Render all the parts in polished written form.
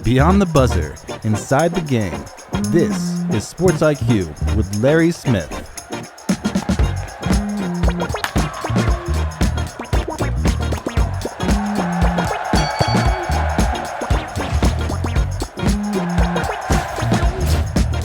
Beyond the buzzer, inside the game, this is SportsIQ with Larry Smith.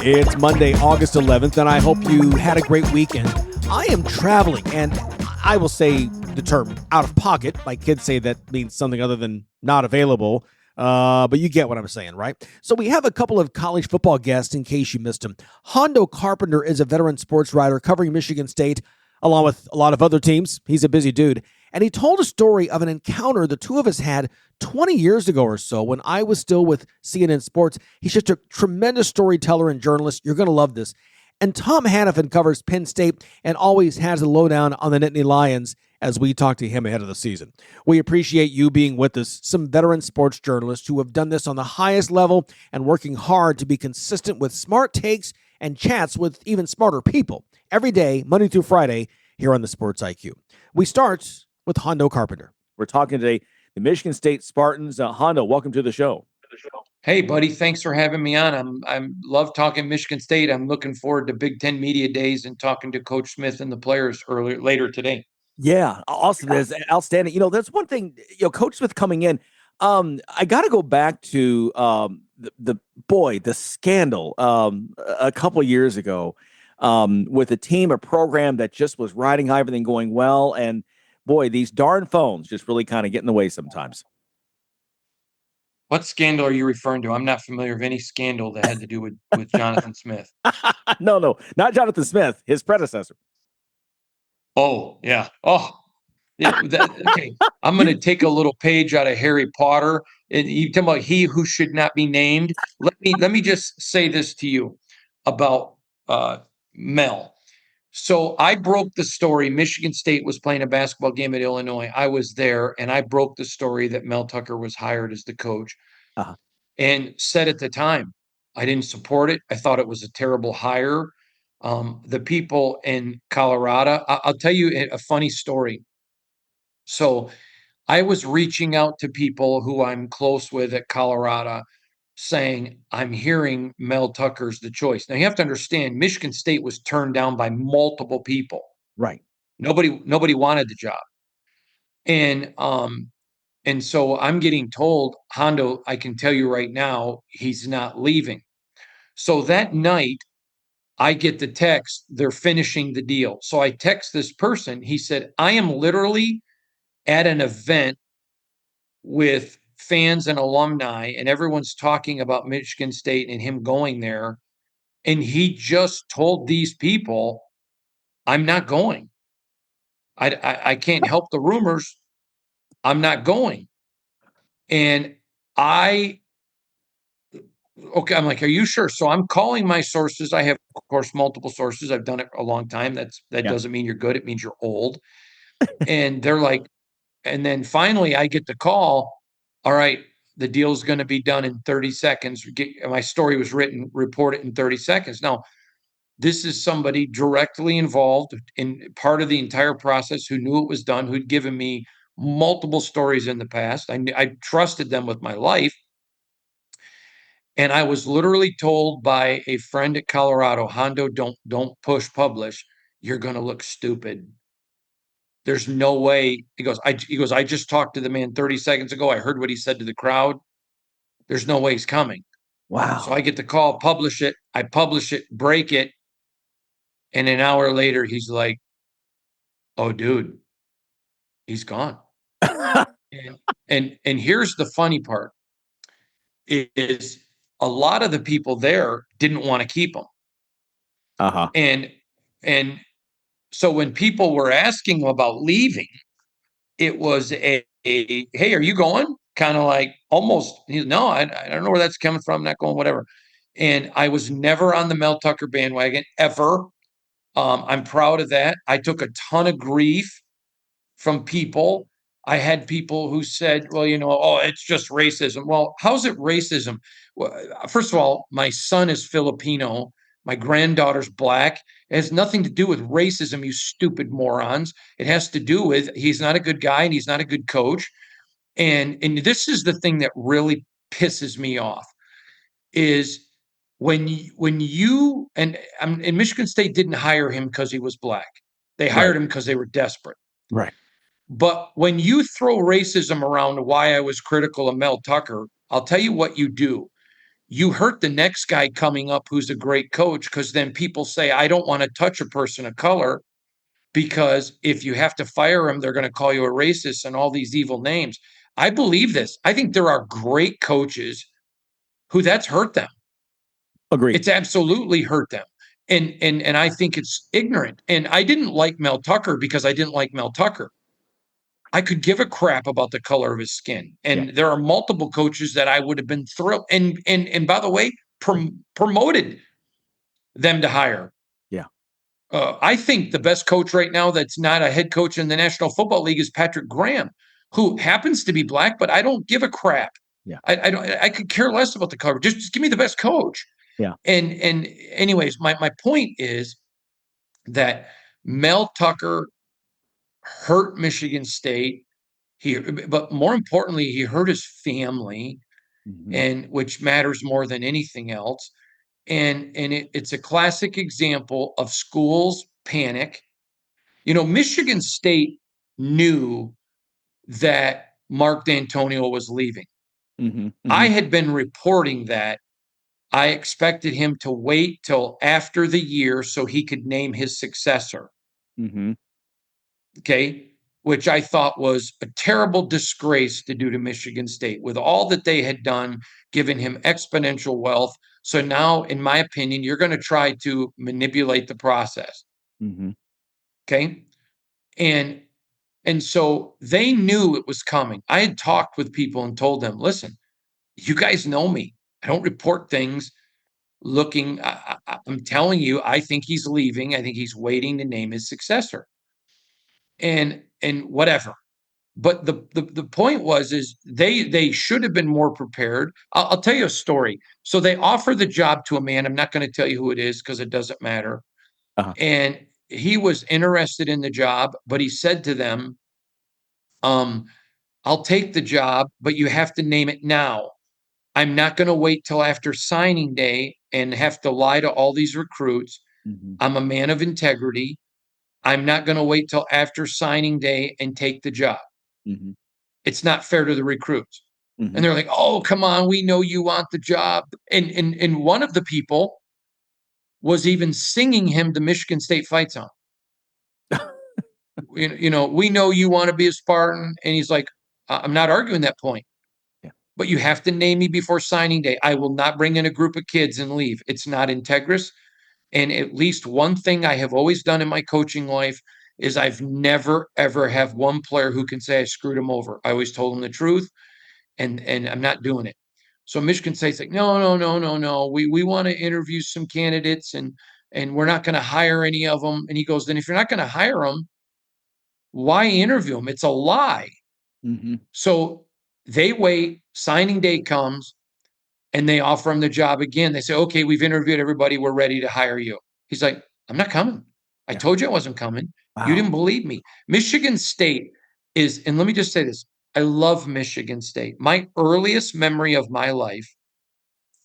It's Monday, August 11th, and I hope you had a great weekend. I am traveling, and I will say the term out of pocket. My kids say that means something other than not available, but you get what I'm saying, right? So we have a couple of college football guests in case you missed them. Hondo Carpenter is a veteran sports writer covering Michigan State, along with a lot of other teams. He's a busy dude. And he told a story of an encounter the two of us had 20 years ago or so when I was still with CNN Sports. He's just a tremendous storyteller and journalist. You're going to love this. And Tom Hannifin covers Penn State and always has a lowdown on the Nittany Lions as we talk to him ahead of the season. We appreciate you being with us, some veteran sports journalists who have done this on the highest level and working hard to be consistent with smart takes and chats with even smarter people every day, Monday through Friday, here on the Sports IQ. We start with Hondo Carpenter. We're talking today the Michigan State Spartans. Hondo, welcome to the show. Hey, buddy, thanks for having me on. I'm love talking Michigan State. I'm looking forward to Big Ten Media Days and talking to Coach Smith and the players later today. Yeah, awesome. That's outstanding. You know, that's one thing, Coach Smith coming in. I got to go back to the scandal a couple of years ago with a team, a program that just was riding high, everything going well. And boy, these darn phones just really kind of get in the way sometimes. What scandal are you referring to? I'm not familiar with any scandal that had to do with Jonathan Smith. No, not Jonathan Smith, his predecessor. Oh, yeah. Oh, yeah, okay. I'm going to take a little page out of Harry Potter. And you talk about he who should not be named. Let me just say this to you about Mel. So I broke the story. Michigan State was playing a basketball game at Illinois. I was there, and I broke the story that Mel Tucker was hired as the coach and said at the time, I didn't support it. I thought it was a terrible hire. The people in Colorado, I'll tell you a funny story. So I was reaching out to people who I'm close with at Colorado saying, I'm hearing Mel Tucker's the choice. Now you have to understand, Michigan State was turned down by multiple people. Right. Nobody wanted the job. And so I'm getting told, Hondo, I can tell you right now, he's not leaving. So that night, I get the text, they're finishing the deal. So I text this person. He said, I am literally at an event with fans and alumni, and everyone's talking about Michigan State and him going there. And he just told these people, I'm not going. I can't help the rumors. I'm not going. And I'm like, are you sure? So I'm calling my sources. I have, of course, multiple sources. I've done it a long time. That doesn't mean you're good. It means you're old. And they're like, and then finally I get the call. All right, the deal's going to be done in 30 seconds. My story was written, report it in 30 seconds. Now, this is somebody directly involved in part of the entire process who knew it was done, who'd given me multiple stories in the past. I trusted them with my life. And I was literally told by a friend at Colorado, Hondo, don't push publish. You're going to look stupid. There's no way. He goes, I just talked to the man 30 seconds ago. I heard what he said to the crowd. There's no way he's coming. Wow. So I get the call, publish it. I publish it, break it. And an hour later, he's like, oh, dude, he's gone. and here's the funny part is a lot of the people there didn't want to keep him. And so when people were asking him about leaving, it was a hey, are you going? Kind of like almost, no, I don't know where that's coming from. I'm not going, whatever. And I was never on the Mel Tucker bandwagon ever. I'm proud of that. I took a ton of grief from people. I had people who said, well, it's just racism. Well, how's it racism? Well, first of all, my son is Filipino. My granddaughter's black. It has nothing to do with racism, you stupid morons. It has to do with he's not a good guy and he's not a good coach. And this is the thing that really pisses me off is when you and Michigan State didn't hire him because he was black. They hired him because they were desperate. Right. But when you throw racism around, why I was critical of Mel Tucker, I'll tell you what you do. You hurt the next guy coming up who's a great coach, because then people say, I don't want to touch a person of color, because if you have to fire him, they're going to call you a racist and all these evil names. I believe this. I think there are great coaches who that's hurt them. Agreed. It's absolutely hurt them. And I think it's ignorant. And I didn't like Mel Tucker because I didn't like Mel Tucker. I could give a crap about the color of his skin. And there are multiple coaches that I would have been thrilled. And by the way, promoted them to hire. Yeah. I think the best coach right now that's not a head coach in the National Football League is Patrick Graham, who happens to be black, but I don't give a crap. Yeah. I could care less about the color. Just give me the best coach. Yeah. And anyways, my point is that Mel Tucker hurt Michigan State. But more importantly, he hurt his family, and which matters more than anything else. And it's a classic example of schools panic. Michigan State knew that Mark D'Antonio was leaving. I had been reporting that. I expected him to wait till after the year so he could name his successor. Okay, which I thought was a terrible disgrace to do to Michigan State with all that they had done, giving him exponential wealth. So now, in my opinion, you're going to try to manipulate the process. Okay. And so they knew it was coming. I had talked with people and told them, listen, you guys know me. I don't report things looking. I'm telling you, I think he's leaving. I think he's waiting to name his successor. And whatever. But the point is they should have been more prepared. I'll tell you a story. So they offer the job to a man. I'm not going to tell you who it is because it doesn't matter. And he was interested in the job, but he said to them, I'll take the job, but you have to name it now. I'm not going to wait till after signing day and have to lie to all these recruits. I'm a man of integrity. I'm not going to wait till after signing day and take the job. It's not fair to the recruits. And they're like, oh, come on, we know you want the job. And one of the people was even singing him the Michigan State fight song. We know you want to be a Spartan. And he's like, I'm not arguing that point. But you have to name me before signing day. I will not bring in a group of kids and leave. It's not integrous. And at least one thing I have always done in my coaching life is I've never, ever have one player who can say I screwed him over. I always told him the truth, and I'm not doing it. So Michigan State's like, no. We want to interview some candidates, and we're not going to hire any of them. And he goes, then if you're not going to hire them, why interview them? It's a lie. So they wait, signing day comes, and they offer him the job again. They say, okay, we've interviewed everybody. We're ready to hire you. He's like, I'm not coming. I told you I wasn't coming. Wow. You didn't believe me. Michigan State is, and let me just say this. I love Michigan State. My earliest memory of my life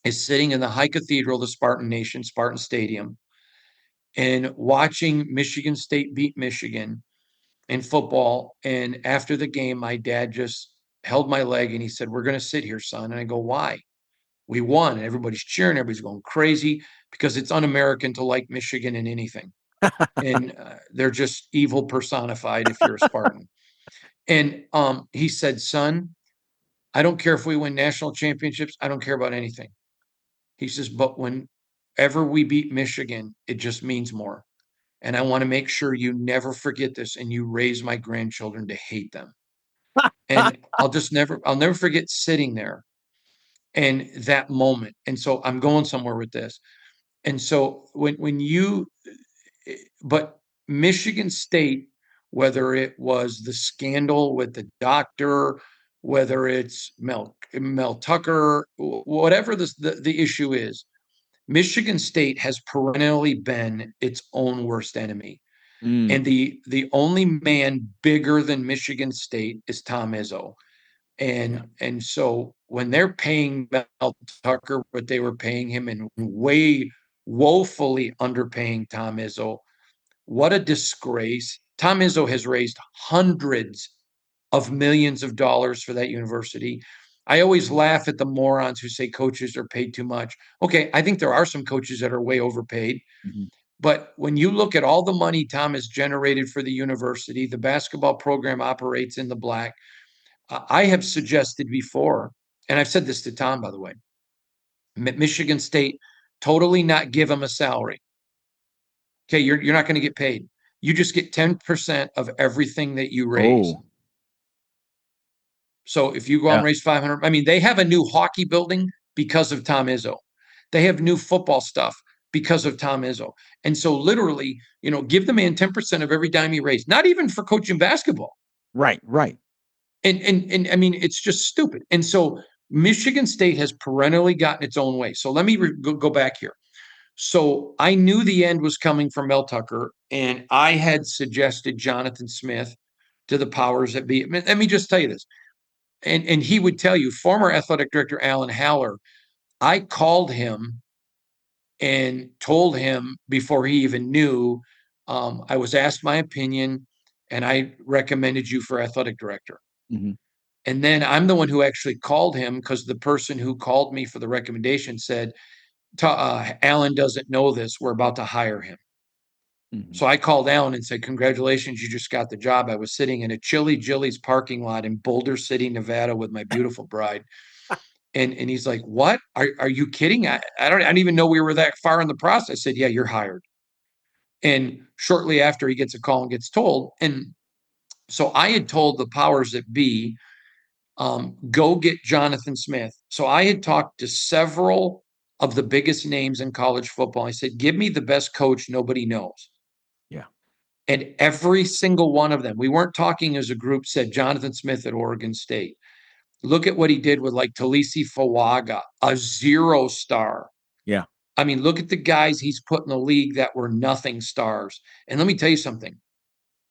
is sitting in the high cathedral of the Spartan Nation, Spartan Stadium, and watching Michigan State beat Michigan in football. And after the game, my dad just held my leg and he said, we're going to sit here, son. And I go, why? We won. And everybody's cheering. Everybody's going crazy because it's un-American to like Michigan in anything. And they're just evil personified if you're a Spartan. And he said, son, I don't care if we win national championships. I don't care about anything. He says, but whenever we beat Michigan, it just means more. And I want to make sure you never forget this and you raise my grandchildren to hate them. And I'll never forget sitting there and that moment. And so I'm going somewhere with this. And so but Michigan State, whether it was the scandal with the doctor, whether it's Mel Tucker, whatever the issue is, Michigan State has perennially been its own worst enemy. And the only man bigger than Michigan State is Tom Izzo. And so when they're paying Mel Tucker what they were paying him and way woefully underpaying Tom Izzo, what a disgrace. Tom Izzo has raised hundreds of millions of dollars for that university. I always laugh at the morons who say coaches are paid too much. Okay, I think there are some coaches that are way overpaid. Mm-hmm. But when you look at all the money Tom has generated for the university, the basketball program operates in the black. I have suggested before, and I've said this to Tom, by the way, Michigan State totally not give him a salary. Okay, you're not going to get paid. You just get 10% of everything that you raise. Oh. So if you go out and raise 500, I mean, they have a new hockey building because of Tom Izzo. They have new football stuff because of Tom Izzo. And so literally, give the man 10% of every dime he raised, not even for coaching basketball. Right. And I mean, it's just stupid. And so Michigan State has perennially gotten its own way. So let me go back here. So I knew the end was coming for Mel Tucker, and I had suggested Jonathan Smith to the powers that be. Let me just tell you this. And he would tell you, former athletic director Alan Haller, I called him and told him before he even knew, I was asked my opinion, and I recommended you for athletic director. Mm-hmm. And then I'm the one who actually called him because the person who called me for the recommendation said, Alan doesn't know this. We're about to hire him. Mm-hmm. So I called Alan and said, congratulations, you just got the job. I was sitting in a Chili Jilly's parking lot in Boulder City, Nevada with my beautiful bride. And he's like, what? Are you kidding? I didn't even know we were that far in the process. I said, yeah, you're hired. And shortly after, he gets a call and gets told. And so I had told the powers that be, go get Jonathan Smith. So I had talked to several of the biggest names in college football. I said, give me the best coach nobody knows. Yeah. And every single one of them, we weren't talking as a group, said Jonathan Smith at Oregon State. Look at what he did with like Talisi Fawaga, a 0-star. Yeah. I mean, look at the guys he's put in the league that were nothing stars. And let me tell you something.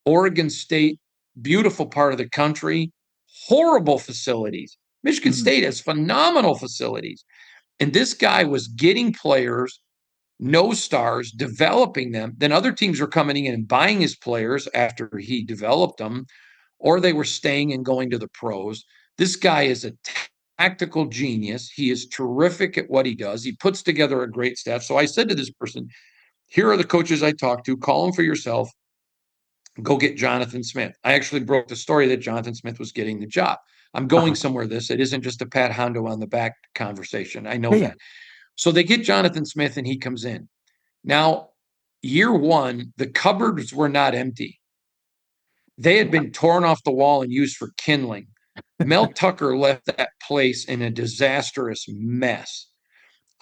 Oregon State, beautiful part of the country, horrible facilities. Michigan State has phenomenal facilities. And this guy was getting players, no stars, developing them. Then other teams were coming in and buying his players after he developed them, or they were staying and going to the pros. This guy is a tactical genius. He is terrific at what he does. He puts together a great staff. So I said to this person, here are the coaches I talked to. Call them for yourself. Go get Jonathan Smith. I actually broke the story that Jonathan Smith was getting the job. I'm going somewhere with this. It isn't just a pat Hondo on the back conversation. I know that. So they get Jonathan Smith and he comes in. Now, year one, the cupboards were not empty. They had been torn off the wall and used for kindling. Mel Tucker left that place in a disastrous mess.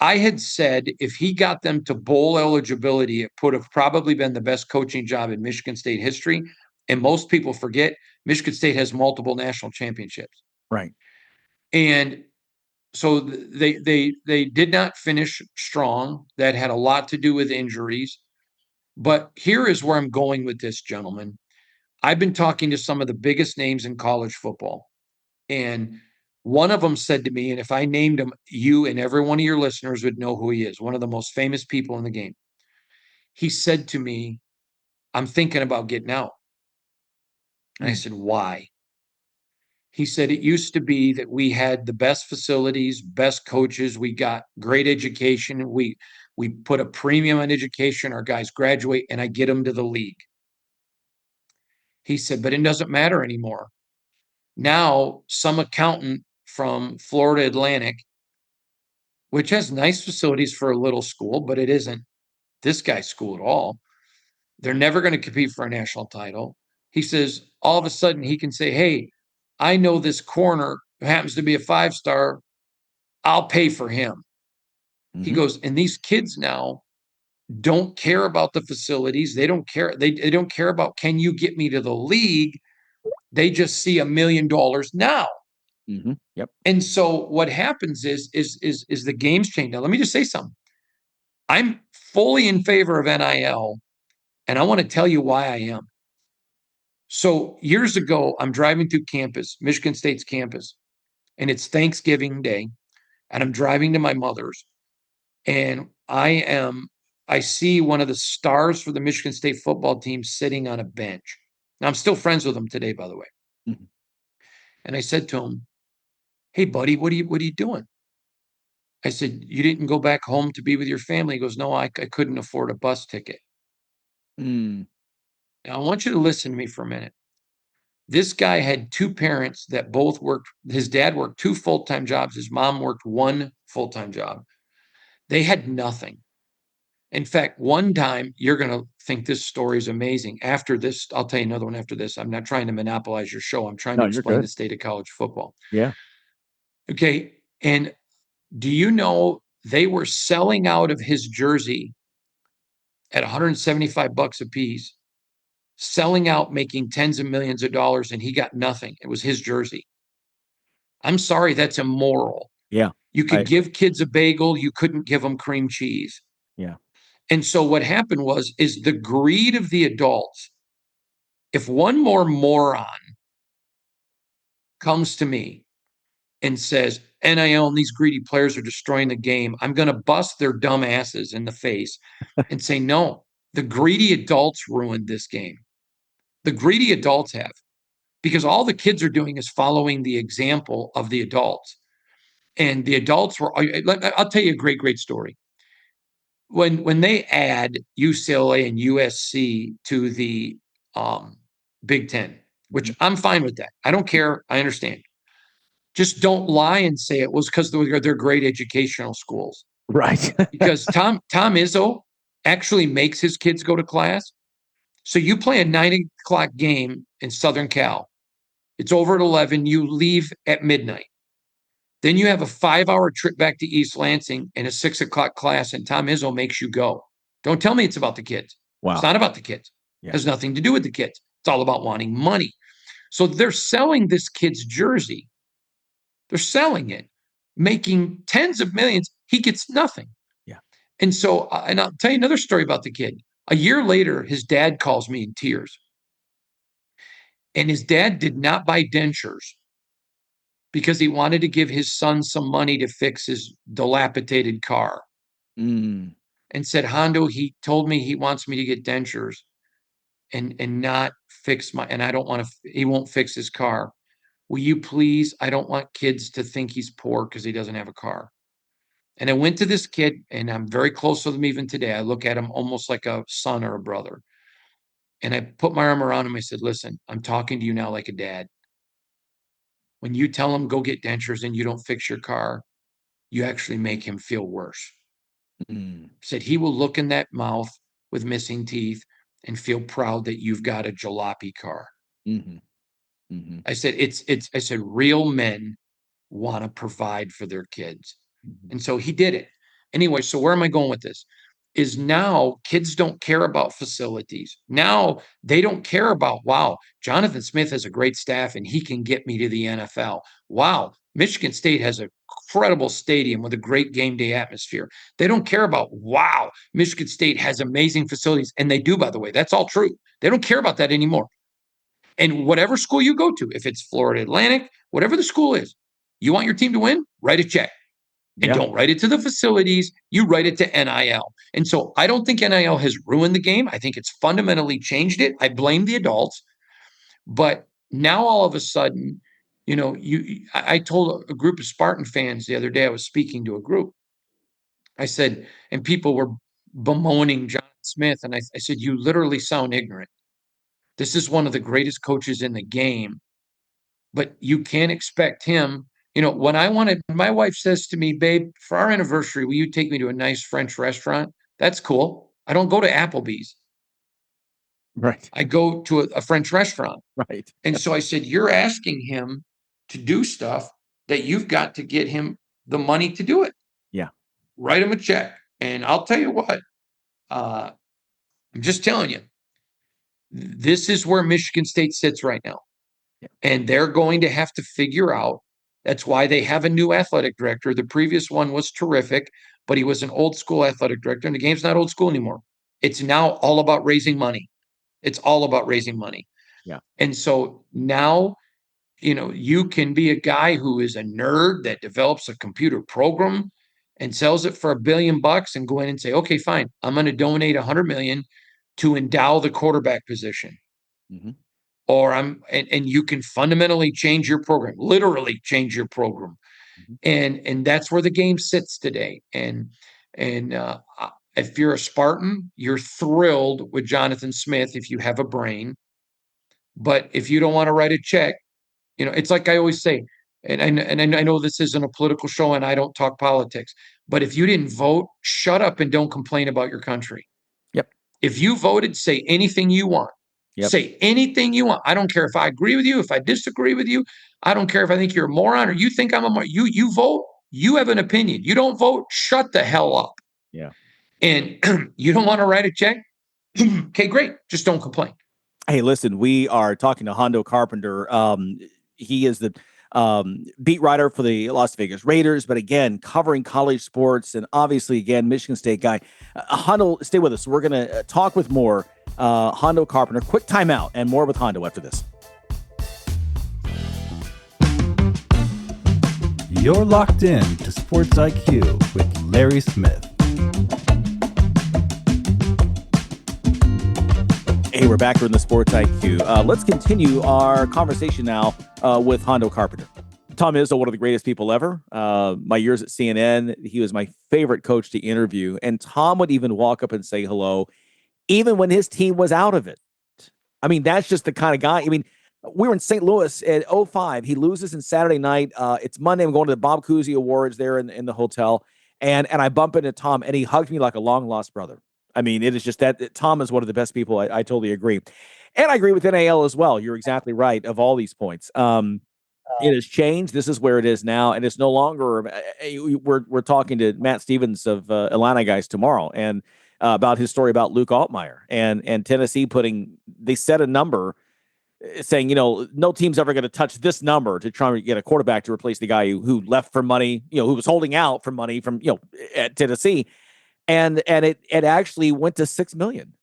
I had said if he got them to bowl eligibility, it would have probably been the best coaching job in Michigan State history. And most people forget Michigan State has multiple national championships. Right. And so they did not finish strong. That had a lot to do with injuries. But here is where I'm going with this, gentlemen. I've been talking to some of the biggest names in college football. And one of them said to me, and if I named him, you and every one of your listeners would know who he is, one of the most famous people in the game. He said to me, I'm thinking about getting out. And I said, why? He said, it used to be that we had the best facilities, best coaches. We got great education. We put a premium on education. Our guys graduate and I get them to the league. He said, but it doesn't matter anymore. Now, some accountant from Florida Atlantic, which has nice facilities for a little school, but it isn't this guy's school at all. They're never going to compete for a national title. He says, all of a sudden he can say, hey, I know this corner who happens to be a 5-star. I'll pay for him. He goes, and these kids now don't care about the facilities. They don't care. They don't care about, can you get me to the league? They just see $1 million now. Yep. And so what happens is the game's change. Now, let me just say something. I'm fully in favor of NIL, and I want to tell you why I am. So years ago, I'm driving through campus, Michigan State's campus, and it's Thanksgiving Day, and I'm driving to my mother's, and I see one of the stars for the Michigan State football team sitting on a bench. Now, I'm still friends with him today, by the way. Mhm. And I said to him, "Hey, buddy, what are you doing?" I said, "You didn't go back home to be with your family?" He goes, "No, I couldn't afford a bus ticket." Mm. Now, I want you to listen to me for a minute. This guy had two parents that both worked. His dad worked two full-time jobs. His mom worked one full-time job. They had nothing. In fact, one time, you're going to think this story is amazing. After this, I'll tell you another one after this. I'm not trying to monopolize your show. I'm trying to No, you're explain good. the state of college football. Yeah. Okay. And do you know they were selling out of his jersey at $175 a piece, selling out, making tens of millions of dollars, and he got nothing. It was his jersey. I'm sorry, that's immoral. Yeah. You could give kids a bagel, you couldn't give them cream cheese. Yeah. And so what happened is the greed of the adults. If one more moron comes to me and says, NIL and these greedy players are destroying the game, I'm going to bust their dumb asses in the face and say, no, the greedy adults ruined this game. The greedy adults have, because all the kids are doing is following the example of the adults. And the adults were, I'll tell you a great story. When they add UCLA and USC to the Big Ten, which I'm fine with that. I don't care. I understand. Just don't lie and say it was because they're great educational schools. Right. Because Tom Izzo actually makes his kids go to class. So you play a 9 o'clock game in Southern Cal. It's over at 11. You leave at midnight. Then you have a 5-hour trip back to East Lansing and a 6 o'clock class, and Tom Izzo makes you go. Don't tell me it's about the kids. Wow. It's not about the kids. Yeah. It has nothing to do with the kids. It's all about wanting money. So they're selling this kid's jersey. They're selling it, making tens of millions. He gets nothing. Yeah. And so, and I'll tell you another story about the kid. A year later, his dad calls me in tears. And his dad did not buy dentures because he wanted to give his son some money to fix his dilapidated car. Mm. And said, Hondo, he told me he wants me to get dentures and not fix and I don't want to, he won't fix his car. Will you please? I don't want kids to think he's poor because he doesn't have a car. And I went to this kid, and I'm very close with him even today. I look at him almost like a son or a brother. And I put my arm around him. I said, listen, I'm talking to you now like a dad. When you tell him go get dentures and you don't fix your car, you actually make him feel worse. Said he will look in that mouth with missing teeth and feel proud that you've got a jalopy car. Mm-hmm. Mm-hmm. I said, I said, real men want to provide for their kids. Mm-hmm. And so he did it. Anyway, so where am I going with this? Is now kids don't care about facilities. Now they don't care about, wow, Jonathan Smith has a great staff and he can get me to the NFL. Wow, Michigan State has an incredible stadium with a great game day atmosphere. They don't care about, wow, Michigan State has amazing facilities. And they do, by the way. That's all true. They don't care about that anymore. And whatever school you go to, if it's Florida Atlantic, whatever the school is, you want your team to win, write a check. And don't write it to the facilities. You write it to NIL. And so I don't think NIL has ruined the game. I think it's fundamentally changed it. I blame the adults. But now all of a sudden, you know, I told a group of Spartan fans the other day, I was speaking to a group. I said, and people were bemoaning John Smith. And I said, you literally sound ignorant. This is one of the greatest coaches in the game. But you can't expect him. You know, when my wife says to me, babe, for our anniversary, will you take me to a nice French restaurant? That's cool. I don't go to Applebee's. Right. I go to a French restaurant. Right. And so I said, you're asking him to do stuff that you've got to get him the money to do it. Yeah. Write him a check. And I'll tell you what, I'm just telling you, this is where Michigan State sits right now. Yeah. And they're going to have to figure out. That's why they have a new athletic director. The previous one was terrific, but he was an old school athletic director, and the game's not old school anymore. It's now all about raising money. It's all about raising money. Yeah. And so now you can be a guy who is a nerd that develops a computer program and sells it for $1 billion and go in and say, okay, fine, I'm going to donate 100 million to endow the quarterback position. Mm-hmm. Or and you can fundamentally change your program, literally change your program. Mm-hmm. And that's where the game sits today. And if you're a Spartan, you're thrilled with Jonathan Smith if you have a brain. But if you don't want to write a check, it's like I always say, and I know this isn't a political show and I don't talk politics, but if you didn't vote, shut up and don't complain about your country. Yep. If you voted, say anything you want. Yep. Say anything you want. I don't care if I agree with you, if I disagree with you. I don't care if I think you're a moron or you think I'm a moron. You vote. You have an opinion. You don't vote. Shut the hell up. Yeah. And you don't want to write a check? Okay, great. Just don't complain. Hey, listen, we are talking to Hondo Carpenter. He is the beat writer for the Las Vegas Raiders, but again, covering college sports and obviously, again, Michigan State guy. Hondo, stay with us. We're going to talk with more Hondo Carpenter. Quick timeout and more with Hondo after this. You're locked in to Sports IQ with Larry Smith. Hey, we're back here in the Sports IQ. Let's continue our conversation now with Hondo Carpenter. Tom Izzo, one of the greatest people ever. My years at CNN, he was my favorite coach to interview. And Tom would even walk up and say hello, even when his team was out of it. I mean, that's just the kind of guy. I mean, we were in St. Louis at 05. He loses in Saturday night. It's Monday. I'm going to the Bob Cousy Awards there in the hotel. And I bump into Tom, and he hugged me like a long-lost brother. I mean, it is just that Tom is one of the best people. I totally agree. And I agree with NIL as well. You're exactly right of all these points. It has changed. This is where it is now. And it's no longer, we're talking to Matt Stevens of Atlanta Guys tomorrow and about his story about Luke Altmaier and Tennessee they set a number saying, no team's ever going to touch this number to try and get a quarterback to replace the guy who left for money, who was holding out for money from, at Tennessee. And it actually went to $6 million.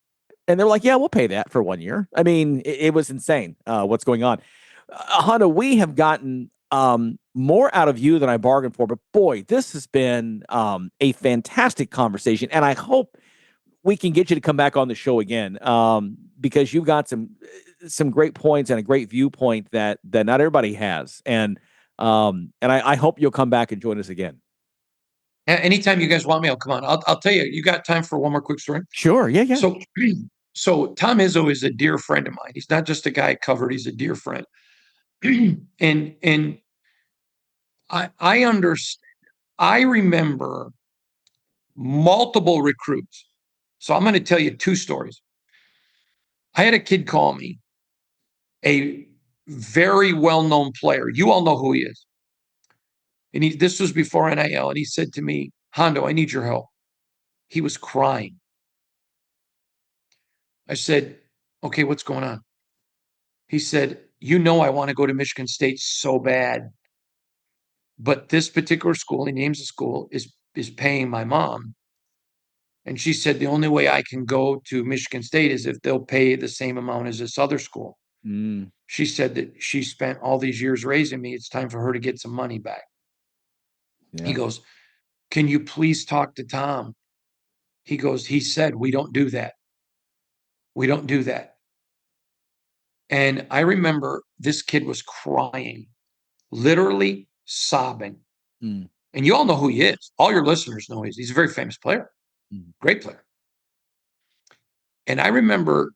And they're like, yeah, we'll pay that for 1 year. I mean, it was insane what's going on. Hondo, we have gotten more out of you than I bargained for. But, boy, this has been a fantastic conversation. And I hope we can get you to come back on the show again because you've got some great points and a great viewpoint that not everybody has. And I hope you'll come back and join us again. Anytime you guys want me, I'll come on. I'll tell you. You got time for one more quick story? Sure. Yeah. So Tom Izzo is a dear friend of mine. He's not just a guy I covered. He's a dear friend. and I understand. I remember multiple recruits. So I'm going to tell you two stories. I had a kid call me, a very well-known player. You all know who he is. And this was before NIL. And he said to me, Hondo, I need your help. He was crying. I said, okay, what's going on? He said, I want to go to Michigan State so bad. But this particular school, he names the school, is paying my mom. And she said, the only way I can go to Michigan State is if they'll pay the same amount as this other school. Mm. She said that she spent all these years raising me. It's time for her to get some money back. Yeah. He goes, can you please talk to Tom? He said, we don't do that. We don't do that. And I remember this kid was crying, literally sobbing. Mm. And you all know who he is. All your listeners know he's a very famous player, great player. And I remember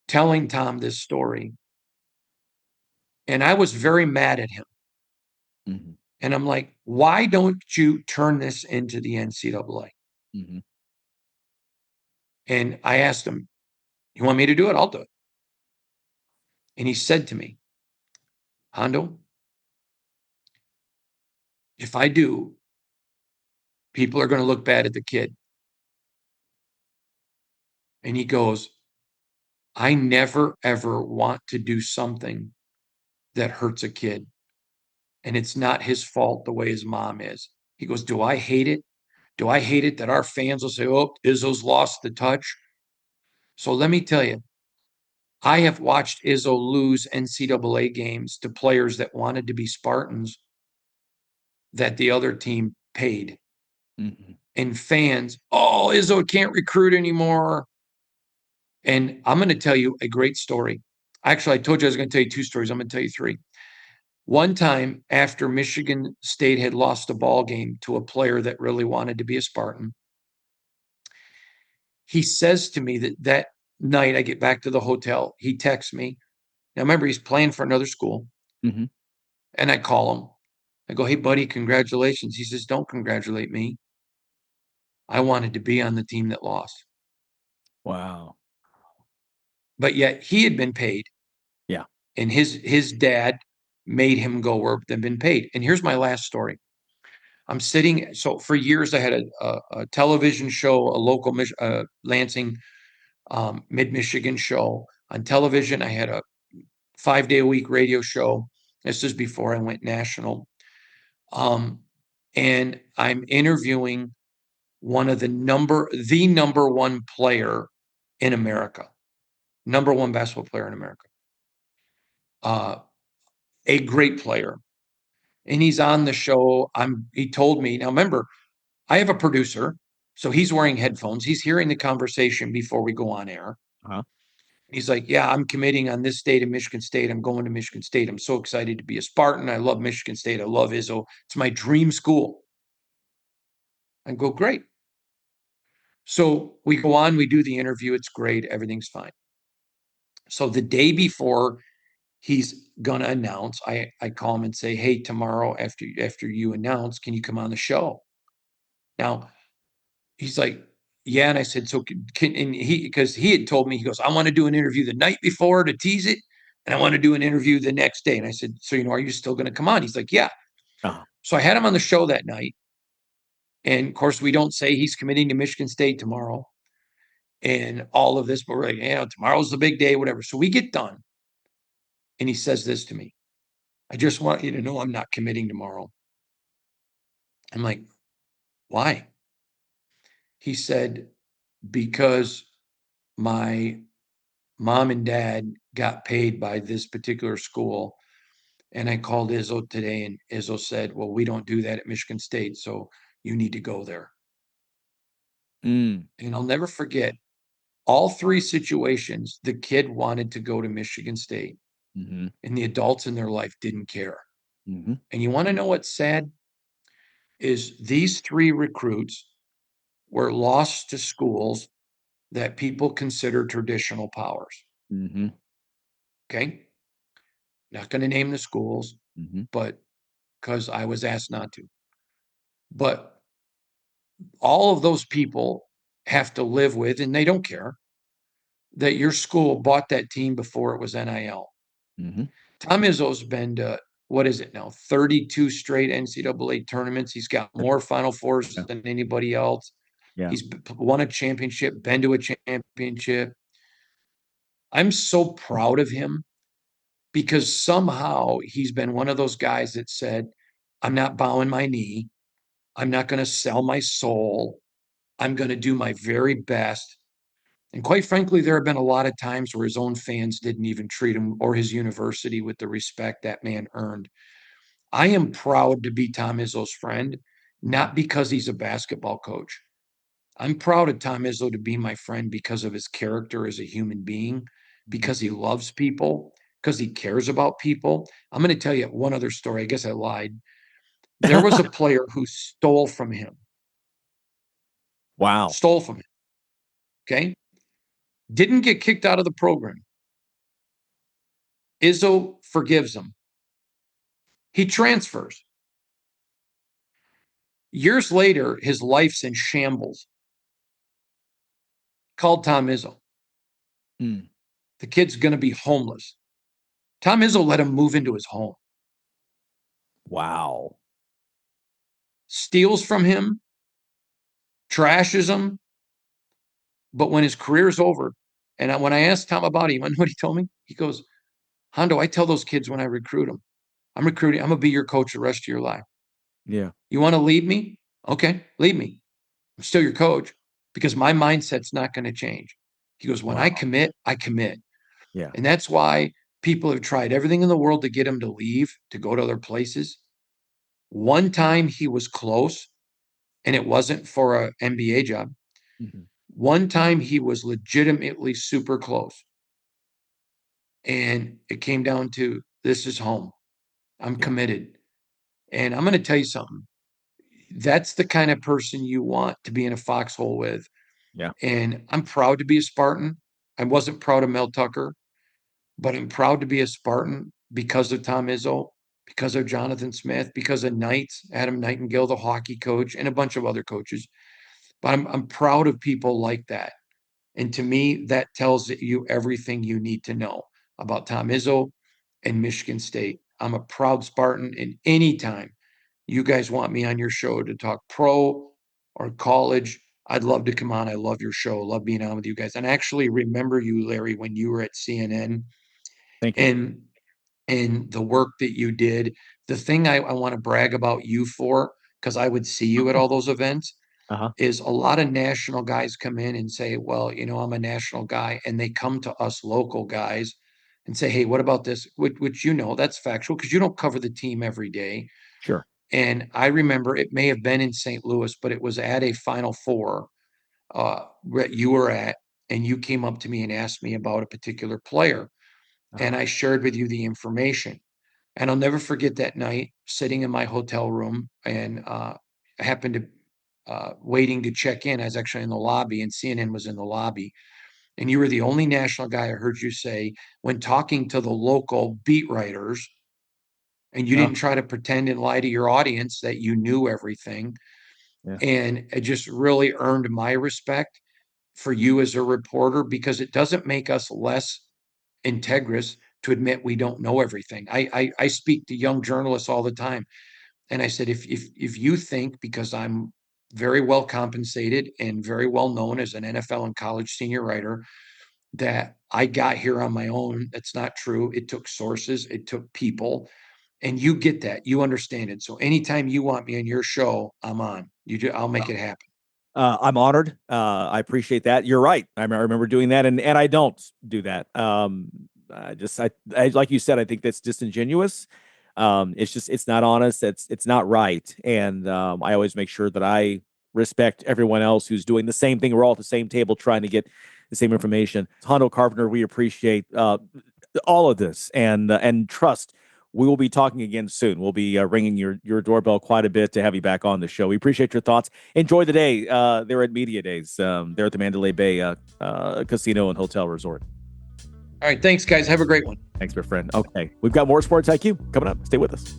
telling Tom this story, and I was very mad at him. Mm-hmm. And I'm like, why don't you turn this into the NCAA? Mm-hmm. And I asked him, you want me to do it? I'll do it. And he said to me, Hondo, if I do, people are going to look bad at the kid. And he goes, I never, ever want to do something that hurts a kid. And it's not his fault the way his mom is. He goes, do I hate it? Do I hate it that our fans will say, oh, Izzo's lost the touch? So let me tell you, I have watched Izzo lose NCAA games to players that wanted to be Spartans that the other team paid. Mm-hmm. And fans, oh, Izzo can't recruit anymore. And I'm going to tell you a great story. Actually, I told you I was going to tell you 2 stories. I'm going to tell you 3. One time after Michigan State had lost a ball game to a player that really wanted to be a Spartan, he says to me that night I get back to the hotel, he texts me. Now remember, he's playing for another school. Mm-hmm. And I call him. I go, hey, buddy, congratulations. He says, don't congratulate me. I wanted to be on the team that lost. Wow. But yet he had been paid. Yeah. And his dad made him go where they've been paid. And here's my last story. I'm sitting. So for years, I had a television show, a local Lansing, mid-Michigan show on television. I had a 5-day-a-week radio show. This is before I went national. And I'm interviewing one of the number 1 player in America, number 1 basketball player in America, a great player. And he's on the show. He told me, now remember, I have a producer, so he's wearing headphones. He's hearing the conversation before we go on air. Uh-huh. He's like, yeah, I'm committing on this day to Michigan State. I'm going to Michigan State. I'm so excited to be a Spartan. I love Michigan State. I love Izzo. It's my dream school. I go, great. So we go on, we do the interview. It's great. Everything's fine. So the day before he's going to announce, I call him and say, hey, tomorrow after you announce, can you come on the show? Now, he's like, yeah. And I said, so because he had told me, he goes, I want to do an interview the night before to tease it. And I want to do an interview the next day. And I said, so, are you still going to come on? He's like, yeah. Uh-huh. So I had him on the show that night. And of course, we don't say he's committing to Michigan State tomorrow and all of this, but we're like, tomorrow's the big day, whatever. So we get done. And he says this to me. I just want you to know I'm not committing tomorrow. I'm like, why? He said, because my mom and dad got paid by this particular school. And I called Izzo today, and Izzo said, well, we don't do that at Michigan State, so you need to go there. And I'll never forget, all 3 situations, the kid wanted to go to Michigan State, and the adults in their life didn't care. And you want to know what's sad? Is these 3 recruits were lost to schools that people consider traditional powers. Okay? Not going to name the schools, but because I was asked not to. But all of those people have to live with, and they don't care, that your school bought that team before it was NIL. Tom Izzo's been to, what is it now, 32 straight NCAA tournaments. He's got more Final Fours than anybody else. Yeah. He's won a championship, been to a championship. I'm so proud of him because somehow he's been one of those guys that said, I'm not bowing my knee. I'm not going to sell my soul. I'm going to do my very best. And quite frankly, there have been a lot of times where his own fans didn't even treat him or his university with the respect that man earned. I am proud to be Tom Izzo's friend, not because he's a basketball coach. I'm proud of Tom Izzo to be my friend because of his character as a human being, because he loves people, because he cares about people. I'm going to tell you one other story. I guess I lied. There was a player who stole from him. Wow. Stole from him. Okay. Didn't get kicked out of the program. Izzo forgives him. He transfers. Years later, his life's in shambles. Called Tom Izzo. The kid's going to be homeless. Tom Izzo let him move into his home. Wow. Steals from him, trashes him. But when his career's over, and when I asked Tom about it, you know what he told me? He goes, Hondo, I tell those kids when I recruit them, I'm going to be your coach the rest of your life. Yeah. You want to lead me? Okay, lead me. I'm still your coach because my mindset's not going to change. He goes, when I commit, I commit. Yeah. And that's why people have tried everything in the world to get him to leave, to go to other places. One time he was close, and it wasn't for an NBA job. Mm-hmm. One time he was legitimately super close. And it came down to, this is home. I'm committed. And I'm going to tell you something. That's the kind of person you want to be in a foxhole with. Yeah. And I'm proud to be a Spartan. I wasn't proud of Mel Tucker, but I'm proud to be a Spartan because of Tom Izzo, because of Jonathan Smith, because of Knights, Adam Nightingale, the hockey coach, and a bunch of other coaches. But I'm proud of people like that. And to me, that tells you everything you need to know about Tom Izzo and Michigan State. I'm a proud Spartan, and anytime you guys want me on your show to talk pro or college, I'd love to come on. I love your show. Love being on with you guys. And I actually remember you, Larry, when you were at CNN Thank you. and the work that you did. The thing I want to brag about you for, because I would see you at all those events, Uh-huh. is a lot of national guys come in and say, well, I'm a national guy. And they come to us local guys and say, hey, what about this? Which that's factual because you don't cover the team every day. Sure. And I remember it may have been in St. Louis, but it was at a Final Four that you were at, and you came up to me and asked me about a particular player. And I shared with you the information. And I'll never forget that night sitting in my hotel room, and I happened to waiting to check in. I was actually in the lobby, and CNN was in the lobby. And you were the only national guy I heard you say when talking to the local beat writers, and you didn't try to pretend and lie to your audience that you knew everything. Yeah. And it just really earned my respect for you as a reporter, because it doesn't make us less integrous to admit we don't know everything. I speak to young journalists all the time. And I said, if you think because I'm very well compensated and very well known as an NFL and college senior writer, that I got here on my own, that's not true. It took sources, it took people, and you get that, you understand it. So anytime you want me on your show, I'm on. I'll make it happen. I'm honored. I appreciate that. You're right. I remember doing that, and I don't do that. I like you said, I think that's disingenuous. It's not honest. It's not right. And I always make sure that I respect everyone else who's doing the same thing. We're all at the same table trying to get the same information. Hondo Carpenter, we appreciate all of this, and trust. We will be talking again soon. We'll be ringing your doorbell quite a bit to have you back on the show. We appreciate your thoughts. Enjoy the day. They're at Media Days. They're at the Mandalay Bay Casino and Hotel Resort. All right. Thanks, guys. Have a great one. Thanks, my friend. Okay. We've got more Sports IQ coming up. Stay with us.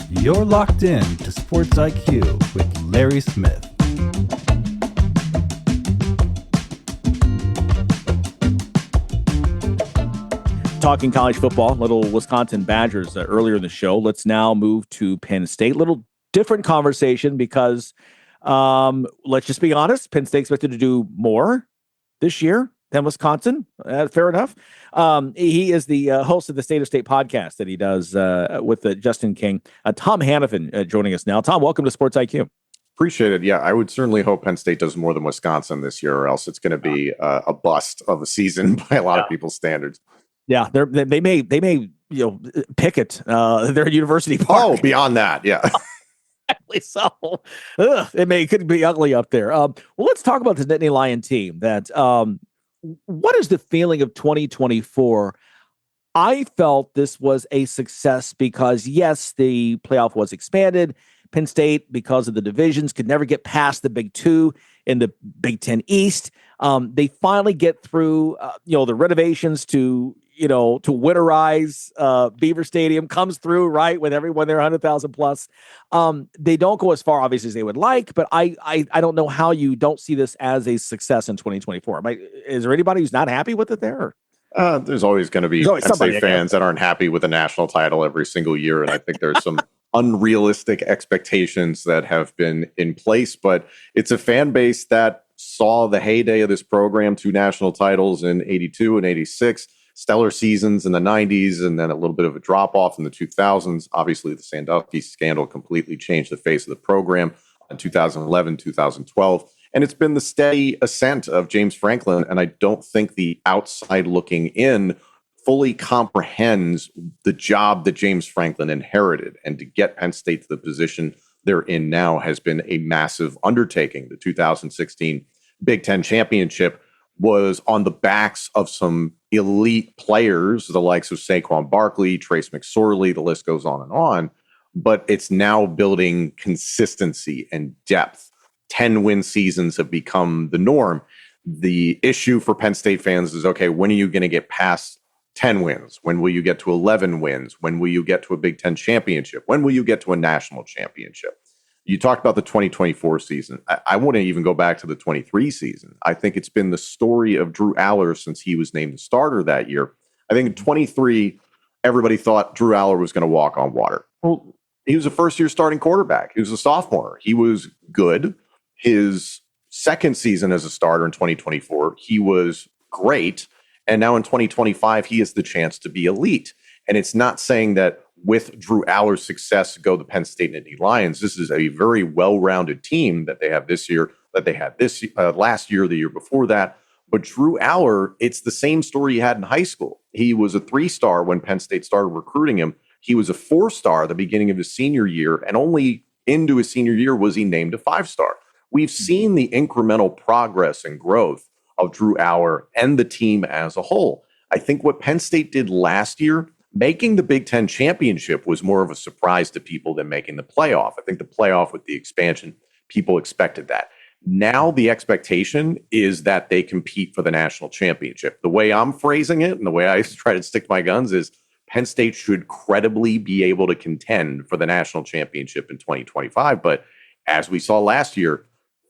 You're locked in to Sports IQ with Larry Smith. Talking college football, little Wisconsin Badgers earlier in the show. Let's now move to Penn State. Little different conversation because let's just be honest. Penn State expected to do more this year than Wisconsin. Fair enough. He is the host of the State of State podcast that he does with Justin King. Tom Hannifin joining us now. Tom, welcome to Sports IQ. Appreciate it. Yeah, I would certainly hope Penn State does more than Wisconsin this year, or else it's going to be a bust of a season by a lot of people's standards. Yeah, they may picket their university park. Oh, beyond that, yeah. So it could be ugly up there. Well, let's talk about the Nittany Lion team. What is the feeling of 2024? I felt this was a success because, yes, the playoff was expanded. Penn State, because of the divisions, could never get past the Big Two in the Big Ten East. They finally get through, the renovations to winterize Beaver Stadium comes through, right, with everyone there, 100,000 plus. They don't go as far, obviously, as they would like, but I don't know how you don't see this as a success in 2024. Is there anybody who's not happy with it there? There's always going to be Penn State fans that aren't happy with a national title every single year, and I think there's some unrealistic expectations that have been in place, but it's a fan base that saw the heyday of this program, 2 national titles in 82 and 86, stellar seasons in the 90s, and then a little bit of a drop-off in the 2000s. Obviously, the Sandusky scandal completely changed the face of the program in 2011, 2012. And it's been the steady ascent of James Franklin. And I don't think the outside looking in fully comprehends the job that James Franklin inherited. And to get Penn State to the position they're in now has been a massive undertaking. The 2016 Big Ten championship was on the backs of some elite players, the likes of Saquon Barkley, Trace McSorley, the list goes on. But it's now building consistency and depth. 10-win seasons have become the norm. The issue for Penn State fans is, okay, when are you going to get past 10 wins? When will you get to 11 wins? When will you get to a Big Ten championship? When will you get to a national championship? You talked about the 2024 season. I wouldn't even go back to the 23 season. I think it's been the story of Drew Allar since he was named the starter that year. I think in 23, everybody thought Drew Allar was going to walk on water. Well, he was a first-year starting quarterback. He was a sophomore. He was good. His second season as a starter in 2024, he was great. And now in 2025, he has the chance to be elite. And it's not saying that with Drew Allar's success to go the Penn State Nittany Lions, this is a very well-rounded team that they have this year, that they had this last year, the year before that. But Drew Allar, it's the same story he had in high school. He was a 3-star when Penn State started recruiting him. He was a 4-star at the beginning of his senior year, and only into his senior year was he named a 5-star. We've seen the incremental progress and growth of Drew Allar and the team as a whole. I think what Penn State did last year, making the Big Ten championship, was more of a surprise to people than making the playoff. I think the playoff with the expansion, people expected that. Now the expectation is that they compete for the national championship. The way I'm phrasing it and the way I try to stick to my guns is Penn State should credibly be able to contend for the national championship in 2025. But as we saw last year,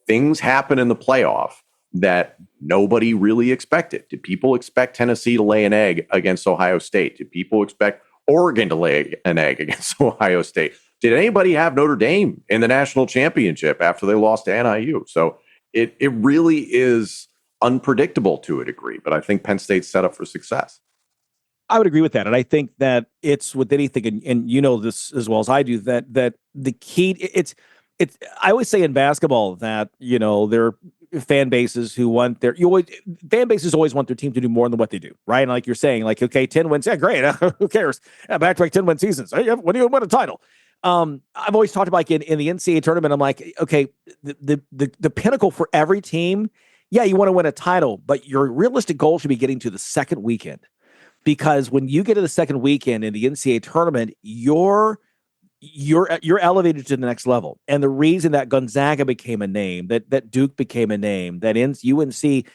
things happen in the playoff that nobody really expected. Did people expect Tennessee to lay an egg against Ohio State? Did people expect Oregon to lay an egg against Ohio State? Did anybody have Notre Dame in the national championship after they lost to NIU? So it really is unpredictable to a degree, but I think Penn State's set up for success. I would agree with that. And I think that it's with anything, and you know this as well as I do, that the key, it's I always say in basketball that, you know, there are fan bases who want fan bases always want their team to do more than what they do, right? And like you're saying, like, okay, 10 wins, yeah, great. Who cares? Yeah, back-to-back 10-win seasons. When do you win a title? I've always talked about, like, in the NCAA tournament, I'm like, okay, the pinnacle for every team, yeah, you want to win a title, but your realistic goal should be getting to the second weekend. Because when you get to the second weekend in the NCAA tournament, you're elevated to the next level. And the reason that Gonzaga became a name, that Duke became a name, that UNC,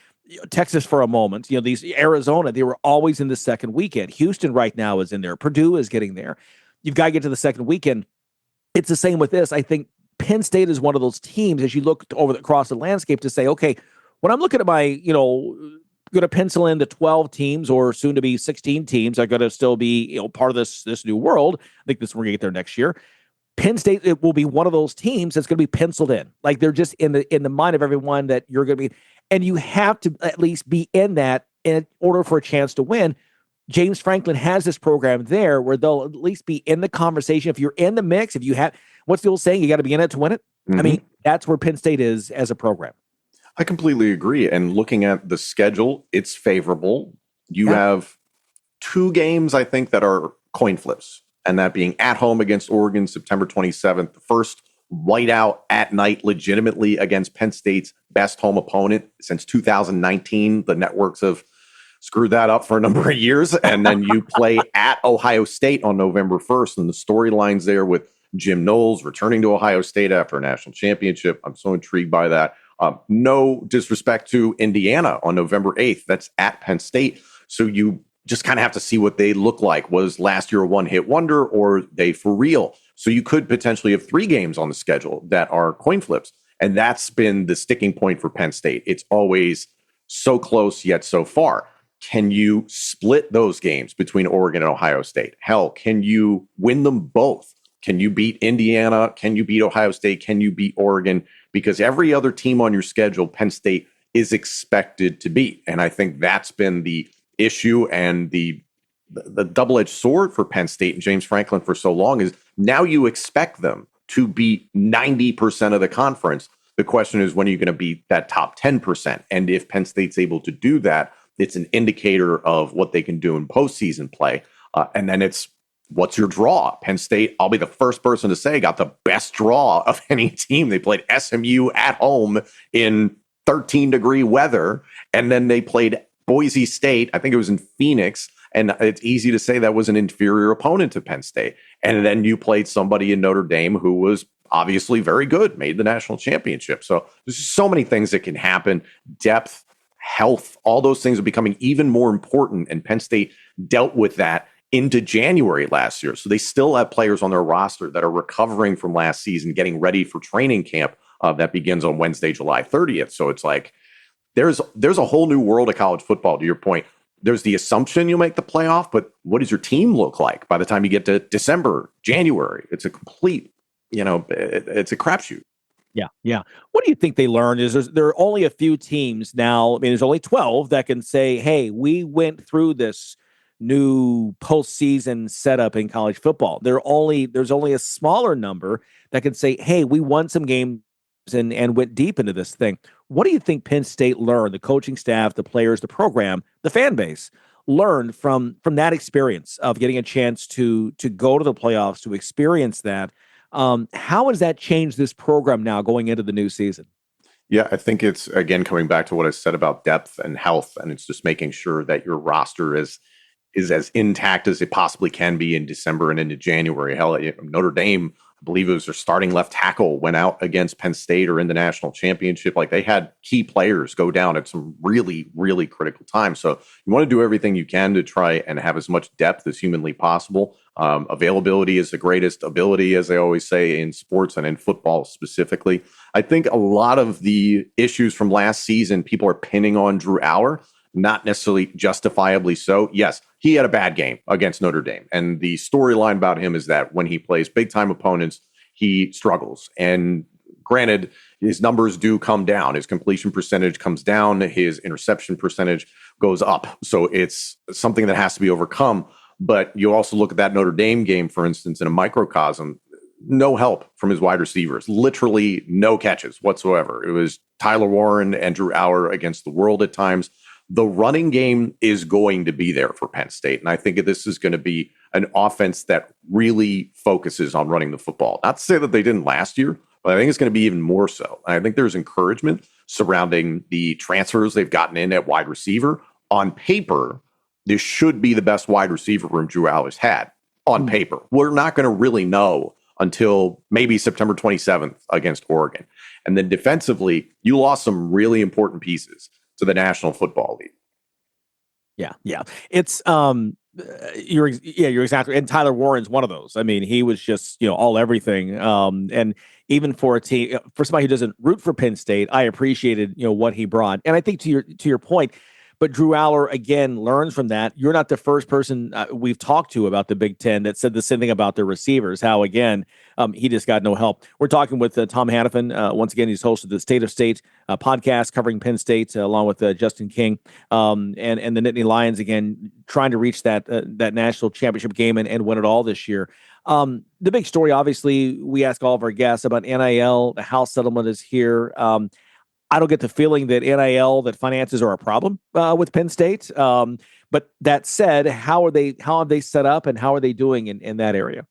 Texas for a moment, you know, these Arizona, they were always in the second weekend. Houston right now is in there. Purdue is getting there. You've got to get to the second weekend. It's the same with this. I think Penn State is one of those teams, as you look across the landscape, to say, okay, when I'm looking at my, you know, going to pencil in the 12 teams or soon to be 16 teams are going to still be, you know, part of this new world. I think we're going to get there next year. Penn State, it will be one of those teams that's going to be penciled in. Like, they're just in the mind of everyone that you're going to be, and you have to at least be in that in order for a chance to win. James Franklin has this program there where they'll at least be in the conversation. If you're in the mix, if you have, what's the old saying? You got to be in it to win it. Mm-hmm. I mean, that's where Penn State is as a program. I completely agree. And looking at the schedule, it's favorable. You have 2 games, I think, that are coin flips, and that being at home against Oregon, September 27th, the first whiteout at night legitimately against Penn State's best home opponent since 2019. The networks have screwed that up for a number of years. And then you play at Ohio State on November 1st, and the storylines there with Jim Knowles returning to Ohio State after a national championship. I'm so intrigued by that. No disrespect to Indiana on November 8th. That's at Penn State. So you just kind of have to see what they look like. Was last year a one-hit wonder, or they for real? So you could potentially have 3 games on the schedule that are coin flips. And that's been the sticking point for Penn State. It's always so close yet so far. Can you split those games between Oregon and Ohio State? Hell, can you win them both? Can you beat Indiana? Can you beat Ohio State? Can you beat Oregon? Because every other team on your schedule, Penn State is expected to beat. And I think that's been the issue and the double-edged sword for Penn State and James Franklin for so long, is now you expect them to beat 90% of the conference. The question is, when are you going to beat that top 10%? And if Penn State's able to do that, it's an indicator of what they can do in postseason play. And then it's, what's your draw? Penn State, I'll be the first person to say, got the best draw of any team. They played SMU at home in 13-degree weather, and then they played Boise State. I think it was in Phoenix, and it's easy to say that was an inferior opponent to Penn State. And then you played somebody in Notre Dame who was obviously very good, made the national championship. So there's so many things that can happen. Depth, health, all those things are becoming even more important, and Penn State dealt with that into January last year. So they still have players on their roster that are recovering from last season, getting ready for training camp that begins on Wednesday, July 30th. So it's like there's a whole new world of college football. To your point, there's the assumption you'll make the playoff, but what does your team look like by the time you get to December, January? It's a complete, it's a crapshoot. Yeah. What do you think they learned? There are only a few teams now. I mean, there's only 12 that can say, hey, we went through this new postseason setup in college football. There's only a smaller number that can say, hey, we won some games and went deep into this thing. What do you think Penn State learned, the coaching staff, the players, the program, the fan base learned from that experience of getting a chance to go to the playoffs, to experience that? How has that changed this program now going into the new season? Yeah, I think it's, again, coming back to what I said about depth and health, and it's just making sure that your roster is as intact as it possibly can be in December and into January. Hell, Notre Dame, I believe it was their starting left tackle, went out against Penn State or in the national championship. Like, they had key players go down at some really, really critical times. So you want to do everything you can to try and have as much depth as humanly possible. Availability is the greatest ability, as they always say in sports and in football specifically. I think a lot of the issues from last season, people are pinning on Drew Allar. Not necessarily justifiably so. Yes, he had a bad game against Notre Dame. And the storyline about him is that when he plays big-time opponents, he struggles. And granted, his numbers do come down. His completion percentage comes down. His interception percentage goes up. So it's something that has to be overcome. But you also look at that Notre Dame game, for instance, in a microcosm, no help from his wide receivers, literally no catches whatsoever. It was Tyler Warren and Drew Allar against the world at times. The running game is going to be there for Penn State. And I think this is going to be an offense that really focuses on running the football. Not to say that they didn't last year, but I think it's going to be even more so. And I think there's encouragement surrounding the transfers they've gotten in at wide receiver. On paper, this should be the best wide receiver room Drew Allar's had on paper. We're not going to really know until maybe September 27th against Oregon. And then defensively, you lost some really important pieces to the National Football League. Yeah. It's you're exactly. And Tyler Warren's one of those. I mean, he was just, all everything. And even for somebody who doesn't root for Penn State, I appreciated, what he brought. And I think to your point, but Drew Allar, again, learns from that. You're not the first person we've talked to about the Big Ten that said the same thing about their receivers, how, again, he just got no help. We're talking with Tom Hannifin. Once again, he's host of the State of State podcast covering Penn State, along with Justin King and the Nittany Lions, again, trying to reach that national championship game and win it all this year. The big story, obviously, we ask all of our guests about NIL. The House settlement is here. I don't get the feeling that NIL, that finances are a problem with Penn State. But that said, how have they set up and how are they doing in that area?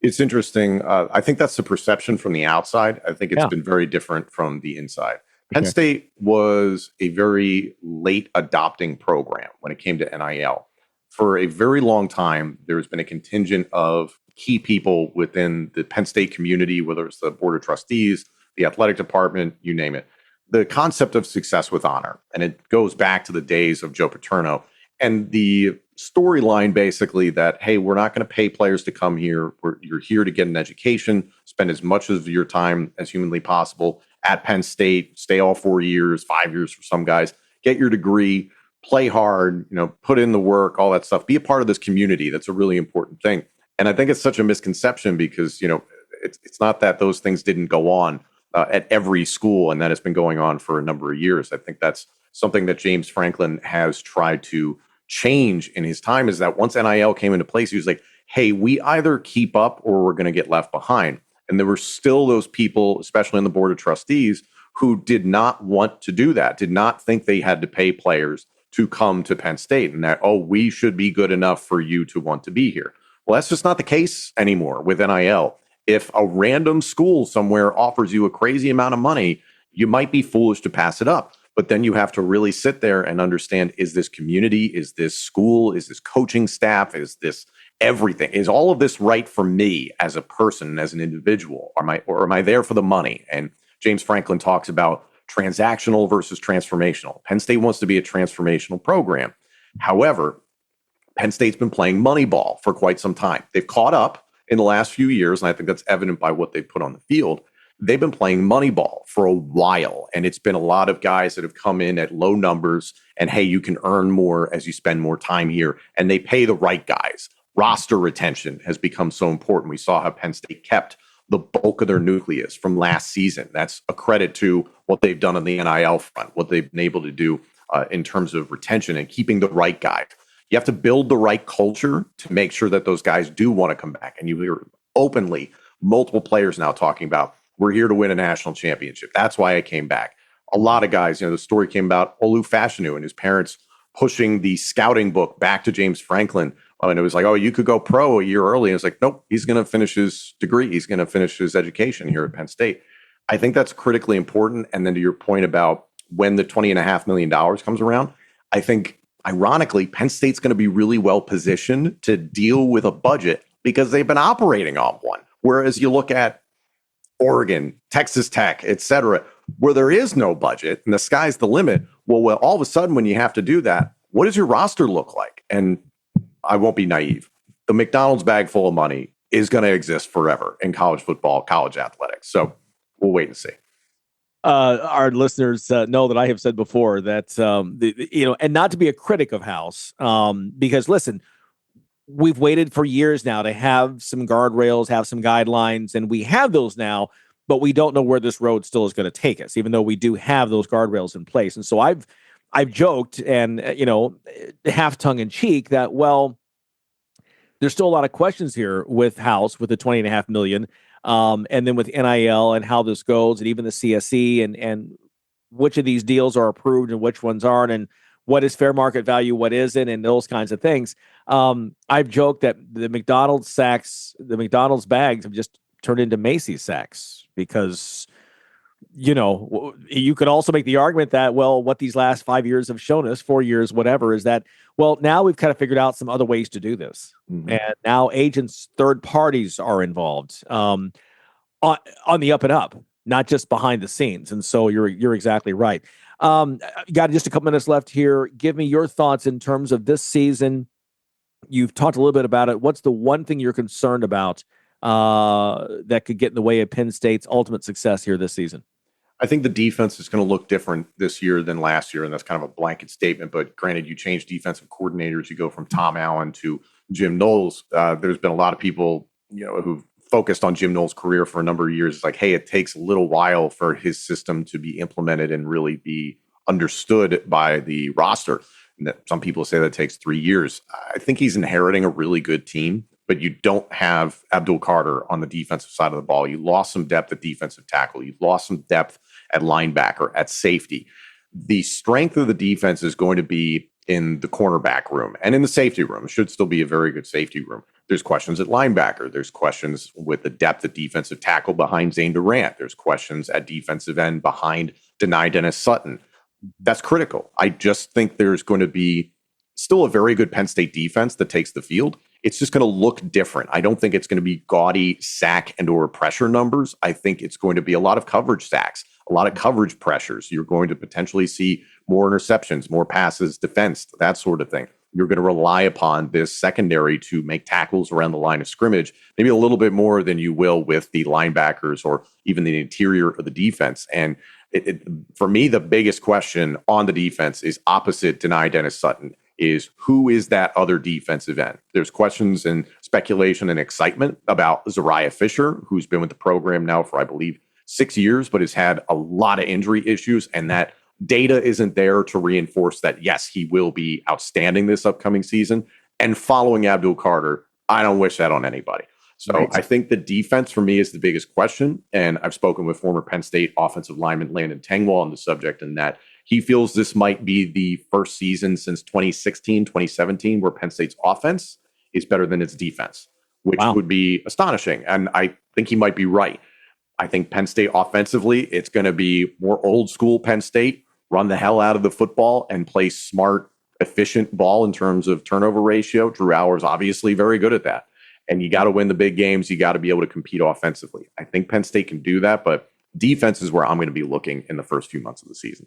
It's interesting. I think that's the perception from the outside. I think it's been very different from the inside. Penn State was a very late adopting program when it came to NIL. For a very long time, there's been a contingent of key people within the Penn State community, whether it's the Board of Trustees, the athletic department, you name it. The concept of success with honor, and it goes back to the days of Joe Paterno, and the storyline basically that, hey, we're not going to pay players to come here. You're here to get an education, spend as much of your time as humanly possible at Penn State, stay all 4 years, 5 years for some guys, get your degree, play hard, put in the work, all that stuff, be a part of this community. That's a really important thing. And I think it's such a misconception because, it's not that those things didn't go on at every school, and that has been going on for a number of years. I think that's something that James Franklin has tried to change in his time, is that once NIL came into place, he was like, hey, we either keep up or we're going to get left behind. And there were still those people, especially on the Board of Trustees, who did not want to do that, did not think they had to pay players to come to Penn State and that, oh, we should be good enough for you to want to be here. Well, that's just not the case anymore with NIL. If a random school somewhere offers you a crazy amount of money, you might be foolish to pass it up. But then you have to really sit there and understand, is this community, is this school, is this coaching staff, is this everything? Is all of this right for me as a person, as an individual? Or am I there for the money? And James Franklin talks about transactional versus transformational. Penn State wants to be a transformational program. However, Penn State's been playing Moneyball for quite some time. They've caught up in the last few years, and I think that's evident by what they've put on the field. They've been playing Moneyball for a while, and it's been a lot of guys that have come in at low numbers, and hey, you can earn more as you spend more time here, and they pay the right guys. Roster retention has become so important. We saw how Penn State kept the bulk of their nucleus from last season. That's a credit to what they've done on the NIL front, what they've been able to do in terms of retention and keeping the right guys. You have to build the right culture to make sure that those guys do want to come back. And you hear openly multiple players now talking about, we're here to win a national championship. That's why I came back. A lot of guys, the story came about Olu Fashanu and his parents pushing the scouting book back to James Franklin. And it was like, oh, you could go pro a year early. And it's like, nope, he's going to finish his degree. He's going to finish his education here at Penn State. I think that's critically important. And then to your point about when the $20.5 million comes around, I think, ironically, Penn State's going to be really well positioned to deal with a budget because they've been operating on one. Whereas you look at Oregon, Texas Tech, et cetera, where there is no budget and the sky's the limit. Well, all of a sudden, when you have to do that, what does your roster look like? And I won't be naive. The McDonald's bag full of money is going to exist forever in college football, college athletics. So we'll wait and see. Our listeners know that I have said before that, and not to be a critic of House, because listen, we've waited for years now to have some guardrails, have some guidelines, and we have those now, but we don't know where this road still is going to take us, even though we do have those guardrails in place. And so I've joked and, half tongue in cheek that, well, there's still a lot of questions here with House, with the $20.5 million, and then with NIL and how this goes, and even the CSE and which of these deals are approved and which ones aren't, and what is fair market value, what isn't, and those kinds of things. I've joked that the McDonald's bags have just turned into Macy's sacks because, you could also make the argument that, well, what these last 5 years have shown us, 4 years, whatever, is that, well, now we've kind of figured out some other ways to do this. Mm-hmm. And now agents, third parties are involved on the up and up, not just behind the scenes. And so you're exactly right. Got just a couple minutes left here. Give me your thoughts in terms of this season. You've talked a little bit about it. What's the one thing you're concerned about that could get in the way of Penn State's ultimate success here this season? I think the defense is going to look different this year than last year, and that's kind of a blanket statement. But granted, you change defensive coordinators. You go from Tom Allen to Jim Knowles. There's been a lot of people, who've focused on Jim Knowles' career for a number of years. It's like, hey, it takes a little while for his system to be implemented and really be understood by the roster. And that some people say that takes 3 years. I think he's inheriting a really good team, but you don't have Abdul Carter on the defensive side of the ball. You lost some depth at defensive tackle. You lost some depth at linebacker, at safety. The strength of the defense is going to be in the cornerback room and in the safety room. It should still be a very good safety room. There's questions at linebacker. There's questions with the depth at defensive tackle behind Zane Durant. There's questions at defensive end behind Denai Dennis Sutton. That's critical. I just think there's going to be still a very good Penn State defense that takes the field. It's just going to look different. I don't think it's going to be gaudy sack and or pressure numbers. I think it's going to be a lot of coverage sacks, a lot of coverage pressures. You're going to potentially see more interceptions, more passes, defense, that sort of thing. You're going to rely upon this secondary to make tackles around the line of scrimmage, maybe a little bit more than you will with the linebackers or even the interior of the defense. And for me, the biggest question on the defense is opposite Denai Dennis Sutton is who is that other defensive end? There's questions and speculation and excitement about Zariah Fisher, who's been with the program now for, I believe, 6 years, but has had a lot of injury issues, and that data isn't there to reinforce that, yes, he will be outstanding this upcoming season. And following Abdul Carter, I don't wish that on anybody. So Right. I think the defense for me is the biggest question. And I've spoken with former Penn State offensive lineman Landon Tengwall on the subject, and that he feels this might be the first season since 2016, 2017, where Penn State's offense is better than its defense, which would be astonishing. And I think he might be right. I think Penn State offensively, it's going to be more old school Penn State, run the hell out of the football and play smart, efficient ball in terms of turnover ratio. Drew Allar is obviously very good at that. And you got to win the big games. You got to be able to compete offensively. I think Penn State can do that, but defense is where I'm going to be looking in the first few months of the season.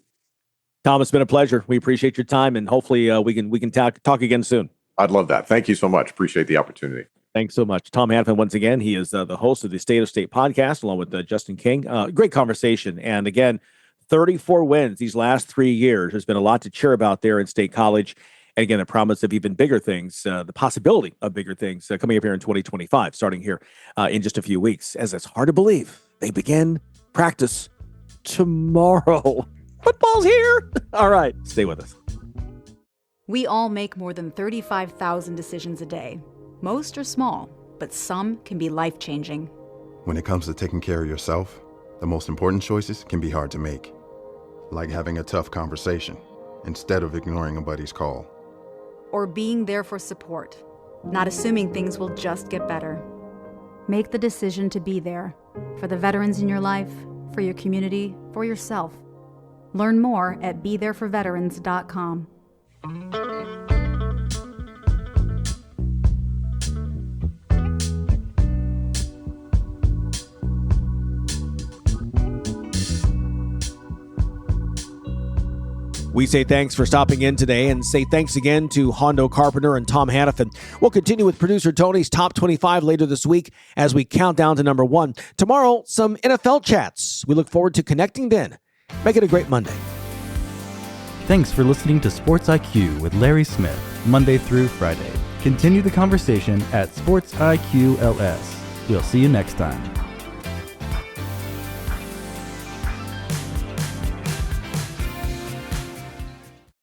Tom, it's been a pleasure. We appreciate your time, and hopefully we can talk again soon. I'd love that. Thank you so much. Appreciate the opportunity. Thanks so much. Tom Hannifin, once again, he is the host of the State of State podcast, along with Justin King. Great conversation. And again, 34 wins these last 3 years. There's been a lot to cheer about there in State College. And again, the promise of even bigger things, the possibility of bigger things coming up here in 2025, starting here in just a few weeks. As it's hard to believe, they begin practice tomorrow. Football's here. All right, stay with us. We all make more than 35,000 decisions a day. Most are small, but some can be life-changing. When it comes to taking care of yourself, the most important choices can be hard to make. Like having a tough conversation instead of ignoring a buddy's call. Or being there for support, not assuming things will just get better. Make the decision to be there for the veterans in your life, for your community, for yourself. Learn more at BeThereForVeterans.com. We say thanks for stopping in today, and say thanks again to Hondo Carpenter and Tom Hannifin. We'll continue with producer Tony's Top 25 later this week as we count down to number 1. Tomorrow, some NFL chats. We look forward to connecting then. Make it a great Monday. Thanks for listening to Sports IQ with Larry Smith, Monday through Friday. Continue the conversation at SportsIQ LS. We'll see you next time.